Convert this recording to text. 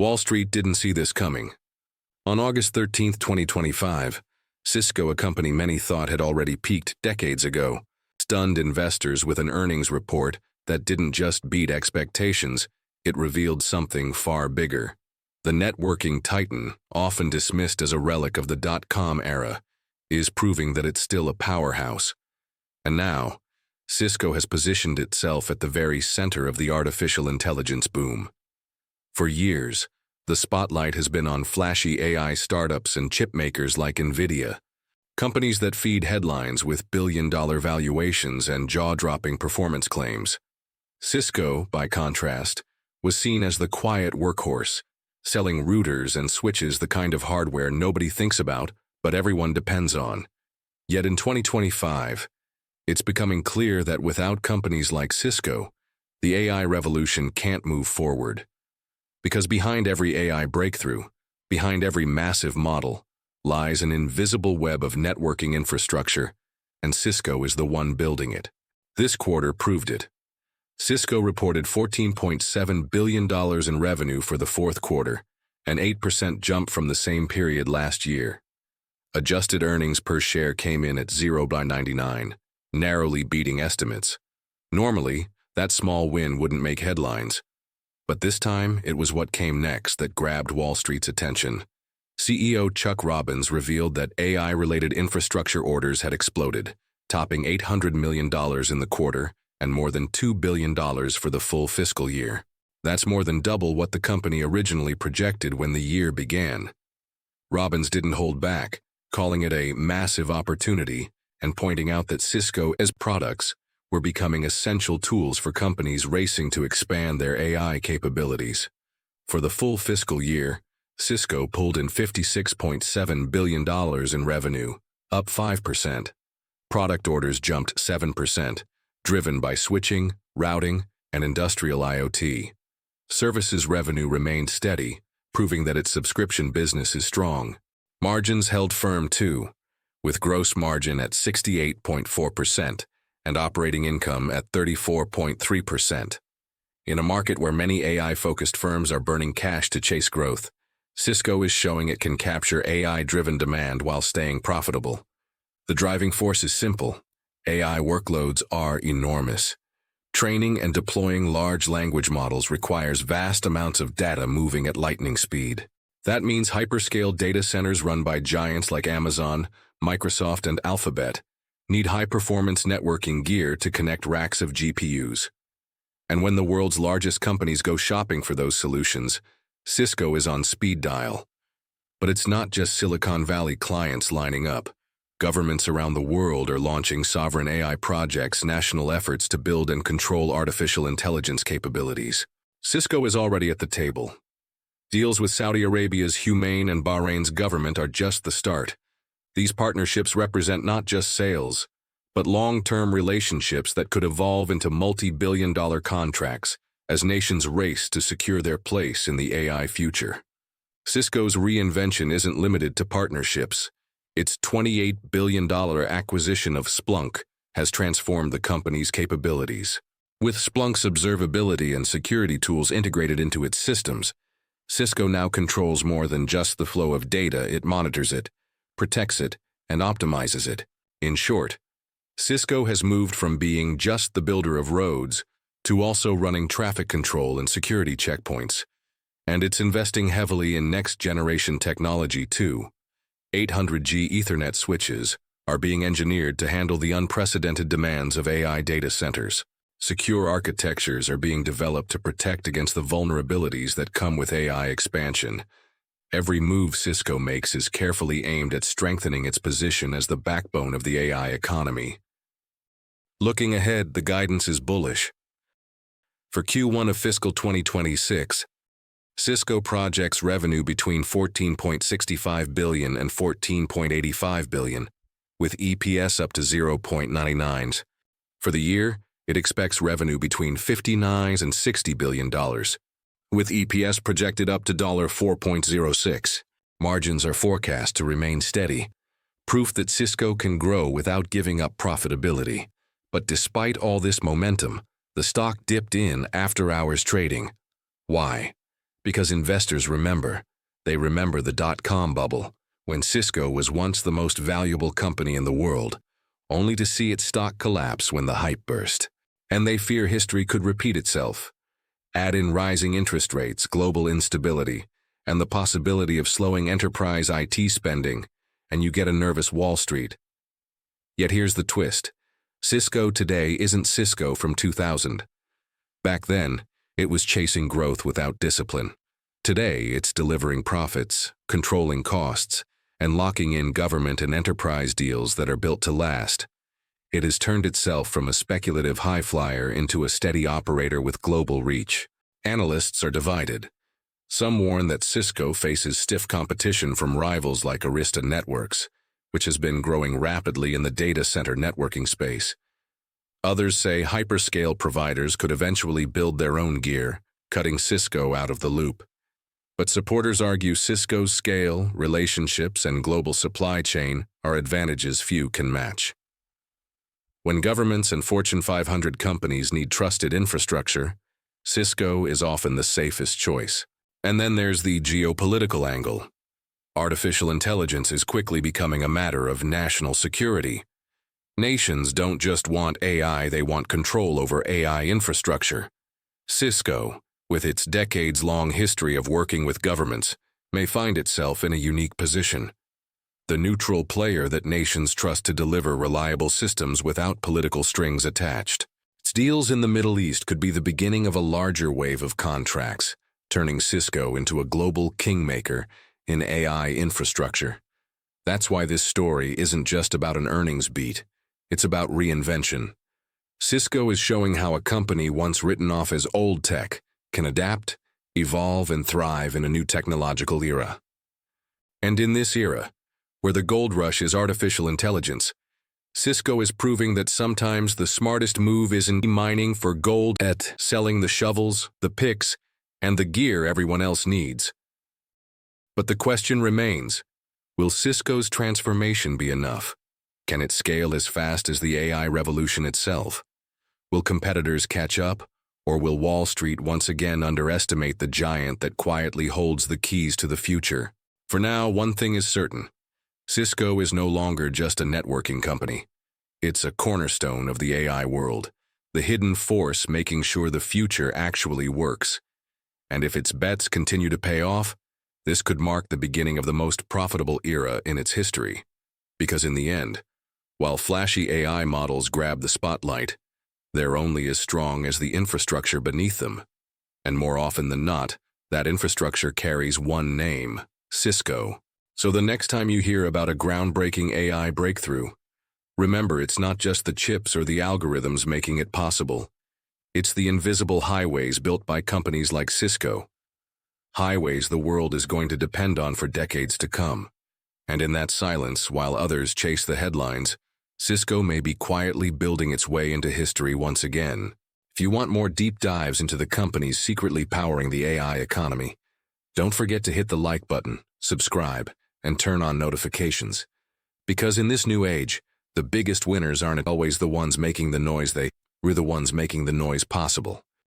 Wall Street didn't see this coming. On August 13, 2025, Cisco, a company many thought had already peaked decades ago, stunned investors with an earnings report that didn't just beat expectations, it revealed something far bigger. The networking titan, often dismissed as a relic of the dot-com era, is proving that it's still a powerhouse. And now, Cisco has positioned itself at the very center of the artificial intelligence boom. For years, the spotlight has been on flashy AI startups and chip makers like NVIDIA, companies that feed headlines with billion-dollar valuations and jaw-dropping performance claims. Cisco, by contrast, was seen as the quiet workhorse, selling routers and switches, the kind of hardware nobody thinks about, but everyone depends on. Yet in 2025, it's becoming clear that without companies like Cisco, the AI revolution can't move forward. Because behind every AI breakthrough, behind every massive model, lies an invisible web of networking infrastructure, and Cisco is the one building it. This quarter proved it. Cisco reported $14.7 billion in revenue for the fourth quarter, an 8% jump from the same period last year. Adjusted earnings per share came in at $0.99, narrowly beating estimates. Normally, that small win wouldn't make headlines. But this time, it was what came next that grabbed Wall Street's attention. CEO Chuck Robbins revealed that AI-related infrastructure orders had exploded, topping $800 million in the quarter and more than $2 billion for the full fiscal year. That's more than double what the company originally projected when the year began. Robbins didn't hold back, calling it a massive opportunity and pointing out that Cisco as products were becoming essential tools for companies racing to expand their AI capabilities. For the full fiscal year, Cisco pulled in $56.7 billion in revenue, up 5%. Product orders jumped 7%, driven by switching, routing, and industrial IoT. Services revenue remained steady, proving that its subscription business is strong. Margins held firm too, with gross margin at 68.4%, and operating income at 34.3%. In a market where many AI-focused firms are burning cash to chase growth, Cisco is showing it can capture AI-driven demand while staying profitable. The driving force is simple. AI workloads are enormous. Training and deploying large language models requires vast amounts of data moving at lightning speed. That means hyperscale data centers run by giants like Amazon, Microsoft, and Alphabet need high-performance networking gear to connect racks of GPUs. And when the world's largest companies go shopping for those solutions, Cisco is on speed dial. But it's not just Silicon Valley clients lining up. Governments around the world are launching sovereign AI projects, national efforts to build and control artificial intelligence capabilities. Cisco is already at the table. Deals with Saudi Arabia's Humane and Bahrain's government are just the start. These partnerships represent not just sales, but long-term relationships that could evolve into multi-billion-dollar contracts as nations race to secure their place in the AI future. Cisco's reinvention isn't limited to partnerships. Its $28 billion acquisition of Splunk has transformed the company's capabilities. With Splunk's observability and security tools integrated into its systems, Cisco now controls more than just the flow of data. It monitors it, protects it, and optimizes it. In short, Cisco has moved from being just the builder of roads to also running traffic control and security checkpoints. And it's investing heavily in next-generation technology too. 800G Ethernet switches are being engineered to handle the unprecedented demands of AI data centers. Secure architectures are being developed to protect against the vulnerabilities that come with AI expansion. Every move Cisco makes is carefully aimed at strengthening its position as the backbone of the AI economy. Looking ahead, the guidance is bullish. For Q1 of fiscal 2026, Cisco projects revenue between $14.65 billion and $14.85 billion, with EPS up to 0.99. For the year, it expects revenue between $59 and $60 billion, with EPS projected up to $4.06. Margins are forecast to remain steady, proof that Cisco can grow without giving up profitability. But despite all this momentum, the stock dipped in after-hours trading. Why? Because investors remember. They remember the dot-com bubble, when Cisco was once the most valuable company in the world, only to see its stock collapse when the hype burst. And they fear history could repeat itself. Add in rising interest rates, global instability, and the possibility of slowing enterprise IT spending, and you get a nervous Wall Street. Yet here's the twist. Cisco today isn't Cisco from 2000. Back then, it was chasing growth without discipline. Today, it's delivering profits, controlling costs, and locking in government and enterprise deals that are built to last. It has turned itself from a speculative high flyer into a steady operator with global reach. Analysts are divided. Some warn that Cisco faces stiff competition from rivals like Arista Networks, which has been growing rapidly in the data center networking space. Others say hyperscale providers could eventually build their own gear, cutting Cisco out of the loop. But supporters argue Cisco's scale, relationships, and global supply chain are advantages few can match. When governments and Fortune 500 companies need trusted infrastructure, Cisco is often the safest choice. And then there's the geopolitical angle. Artificial intelligence is quickly becoming a matter of national security. Nations don't just want AI, they want control over AI infrastructure. Cisco, with its decades-long history of working with governments, may find itself in a unique position. The neutral player that nations trust to deliver reliable systems without political strings attached. Its deals in the Middle East could be the beginning of a larger wave of contracts, turning Cisco into a global kingmaker in AI infrastructure. That's why this story isn't just about an earnings beat, it's about reinvention. Cisco is showing how a company once written off as old tech can adapt, evolve, and thrive in a new technological era. And in this era, where the gold rush is artificial intelligence, Cisco is proving that sometimes the smartest move isn't mining for gold at selling the shovels, the picks, and the gear everyone else needs. But the question remains, will Cisco's transformation be enough? Can it scale as fast as the AI revolution itself? Will competitors catch up, or will Wall Street once again underestimate the giant that quietly holds the keys to the future? For now, one thing is certain. Cisco is no longer just a networking company. It's a cornerstone of the AI world, the hidden force making sure the future actually works. And if its bets continue to pay off, this could mark the beginning of the most profitable era in its history. Because in the end, while flashy AI models grab the spotlight, they're only as strong as the infrastructure beneath them. And more often than not, that infrastructure carries one name, Cisco. So the next time you hear about a groundbreaking AI breakthrough, remember it's not just the chips or the algorithms making it possible. It's the invisible highways built by companies like Cisco. Highways the world is going to depend on for decades to come. And in that silence, while others chase the headlines, Cisco may be quietly building its way into history once again. If you want more deep dives into the companies secretly powering the AI economy, don't forget to hit the like button, subscribe, and turn on notifications. Because in this new age, the biggest winners aren't always the ones making the noise, we're the ones making the noise possible.